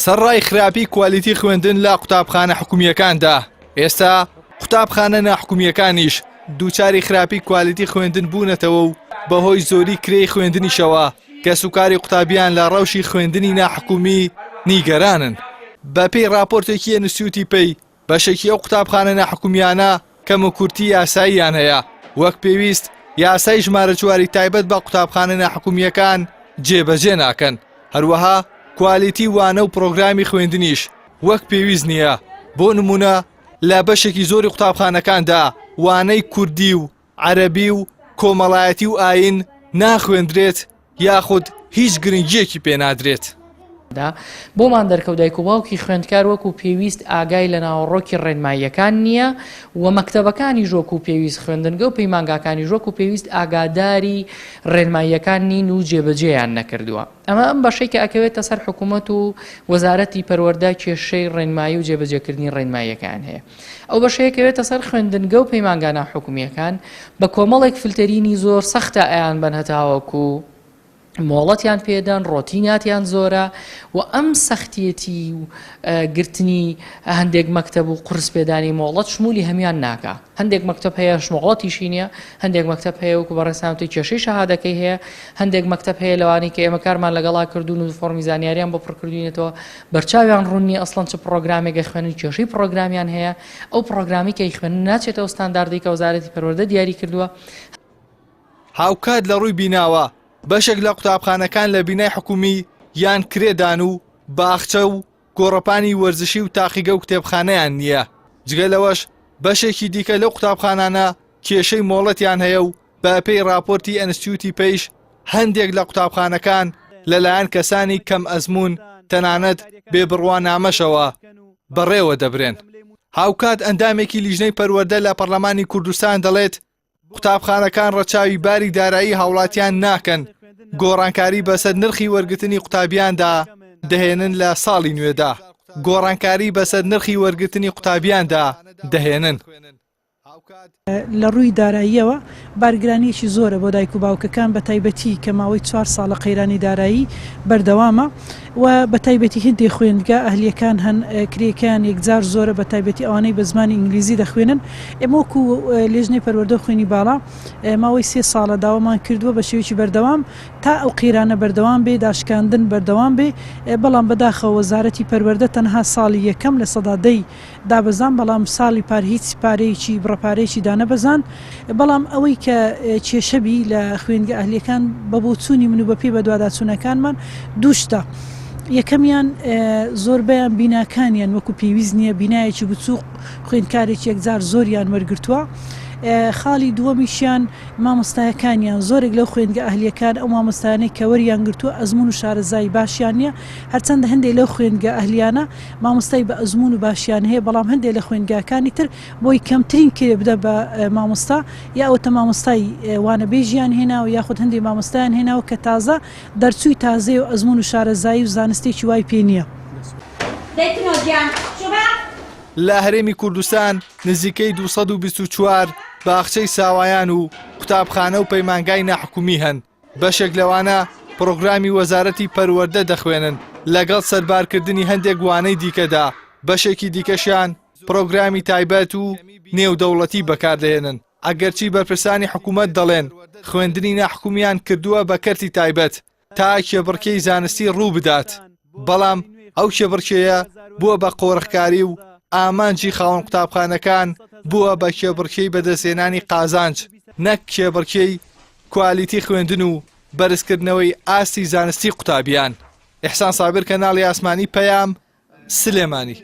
سەرڕای خراپی کوالیتی خوێندن لە قوتابخانە حکومیەکاندا. ئێستا قوتابخانە ناحکومیەکانیش دووچاری خراپی کوالیتی خوێندن بوونەتەوە و بەهۆی زۆری کرێی خوێندنیشەوە کە سوکاری قوتابیان لە ڕەوشی خوێندنی ناحکومی نیگەرانن. بە پێی راپۆرتێکی ئینستیتیوتی پێی بەشێکی ئەو قوتابخانە ناحکومیانە کەموکورتی یاساییان هەیە، وەک پێویست یاسای ژمارە چواری تایبەت بە قوتابخانە ناحکومیەکان جێبەجێ ناکەن. هەروەها کوالیتی وانە و پرۆگرامی خوێندنیش وەک پێویست نییە. بۆ نمونە لە بەشێکی زۆری قوتابخانەکاندا وانەی کوردی و عەرەبی و کۆمەڵایەتی و ئاین ناخوێندرێت یاخود هیچ گرنگیەکی پێنادرێت. بۆمان دەرکەوت دایک و باوکی خوێندکار وەکو پێویست ئاگای لە ناوەڕۆکی ڕێنماییەکان نییە و مەکتەبەکانی ژۆک و پێویست خوێندنگە و پەیمانگاکانی ژۆک و پێویست ئاگاداری ڕێنماییەکان نین و جێبەجێیان نەکردووە. ئەمە ئەم بەشەی کە ئەکەوێتە سەر حکوومەت و وەزارەتی پەروەردە کێشەی ڕێنمایی و جێبەجێکردنی ڕێنماییەکان هەیە. ئەو بەشەیەکەوێتە سەر خوێندنگە و پەیمانگا ناحکومیەکان بە کۆمەڵێک فلتەرینی زۆر سەختە ئەیان بەن هەتاوەکو مۆڵەتیان پێدان، ڕۆتیناتیان زۆرە و ئەم سەختیەتی و گرتنی هەندێک مەکتەب و قورس پێدانی مۆڵەت شمولی هەمیان ناکە. هەندێک مەکتەب هەیە مۆڵەتیشی نییە، هەندێک مەکتەب هەیە وەکو بەڕێسامەتی کێشەی شەهادەکەی هەیە، هەندێک مەکتەب هەیە لەوانی کە ئێمە کارمان لەگەڵا کردوون و فۆرمی زانیاریان بۆ پڕکردوینێتەوە بەرچاویان ڕوونی ئەسڵەن چ پرۆگرامێکی خوێنن کێشەی پرۆگرامیان هەیە. ئەو پرۆگرامی کە خوێنن ناچێتەوە ستانداردی کە وەزارەتی پەروەردە دیاری کردووە. هاوکات لە ڕووی بیناوە بەشێک لە قوتابخانەکان لە بینای حکومی یان کرێدان و باخچە و گۆڕەپانی وەرزشی و تاقیگە و کتێبخانەیان نییە. جگە لەوەش بەشێکی دیکە لەو قوتابخانانە کێشەی مۆڵەتیان هەیە و بە پێی راپۆرتی ئینستیتیوتی پێیش هەندێک لە قوتابخانەکان لەلایەن کەسانی کەم ئەزموون تەنانەت بێبڕوانامەشەوە بەڕێوە دەبرێن. هاوکات ئەندامێکی لیژنەی پەروەردە لە پەرلەمانی کوردستان دەڵێت قوتابخانەکان ڕەچاوی باری دارایی هاوڵاتیان ناکەن، گۆڕانکاری بەسەر نرخی وەرگرتنی قوتابیاندا دەهێنن لە ساڵی نوێدا. گۆڕانکاری بەسەر نرخی وەرگرتنی قوتابیاندا دەهێنن. لە ڕووی داراییەوە بارگرانیەکی زۆرە بۆ دایک و باوکەکان بە تایبەتی کە ماوەی 4 ساڵە قەیرانی دارایی بەردەوامە و بە تایبەتی هەندێک خوێندگا ئەهلیەکان هەن کرێکیان یەکجار زۆرە بە تایبەتی ئەوانەی بە زمانی ئینگلیزی دەخوێنن. ئێمە وەکو لێژنەی پەروەردە خوێنی باڵا ماوەی 3 ساڵە داوامان کردووە بە شێوەیەکی بەردەوام تا ئەو قەیرانە بەردەوام بێ، داشکاندن بەردەوام بێ. بەڵام بەداخەوە وەزارەتی پەروەردە تەنها ساڵی یەکەم لە سەدادەی دابەزان، بەڵام ساڵی پار هیچ پارەیەکی بڕەپارەیەکی دانەبەزان. بەڵام ئەوەی کە کێشەبی لە خوێنگە ئەهلیەکان بە بۆ چوونی من و بە پێی بەدواداچوونەکانمان دووشتە. یەکەمیان زۆربیان بیناکانیان وەکو پێویست نییە، بینایەکی بچوو خوێندکارێکی یەکجار زۆریان وەرگرتووە. خاڵی دووەمیشیان مامۆستایەکانیان زۆرێک لەو خوێنگە ئەهلیەکان ئەو مامۆستایانەی کە وەریان گرتووە ئەزمون و شارەزایی باشیان نییە. هەرچەندە هەندێک لەو خوێنگە ئەهلیانە مامۆستای بە ئەزمون و باشیان هەیە، بەڵام هەندێک لە خوێنگاکانی تر بۆی کەمترین کرێ بدە بە مامۆستا یا ئەوتە مامۆستای وانەبێژیان هێناوە یاخود هەندێک مامۆستایان هێناوە کە تازە دەرچووی تازەی و ئەزمون و شارەزایی و زانستێکی وای پێ نییە. لە هەرێمی کوردستان نزیکەی 224 باخچەی ساوایان و قوتابخانە و پەیمانگای ناحکومی هەن. بەشێک لەوانە پرۆگرامی وەزارەتی پەروەردە دەخوێنن لەگەڵ سەربارکردنی هەندێک وانەی دیکەدا. بەشێکی دیکەشیان پرۆگرامی تایبەت و نێودەوڵەتی بەکاردەهێنن. ئەگەرچی بەرپرسانی حکوومەت دەڵێن خوێندنی ناحکومیان کردووە بە کەرتی تایبەت تا کێبڕکەی زانستی ڕوو بدات، بەڵام ئەو کێبڕکێیە بووە بە قۆڕخکاری و ئامانجی خاوەن قوتابخانەکان بووە بە کێبڕکەی بەدەستێنانی قازانج، نەک کێبڕکەی کوالیتی خوێندن و بەرزکردنەوەی ئاستی زانستی قوتابیان. ئیحسان سابر، کەناڵی ئاسمانی، پەیام، سلێمانی.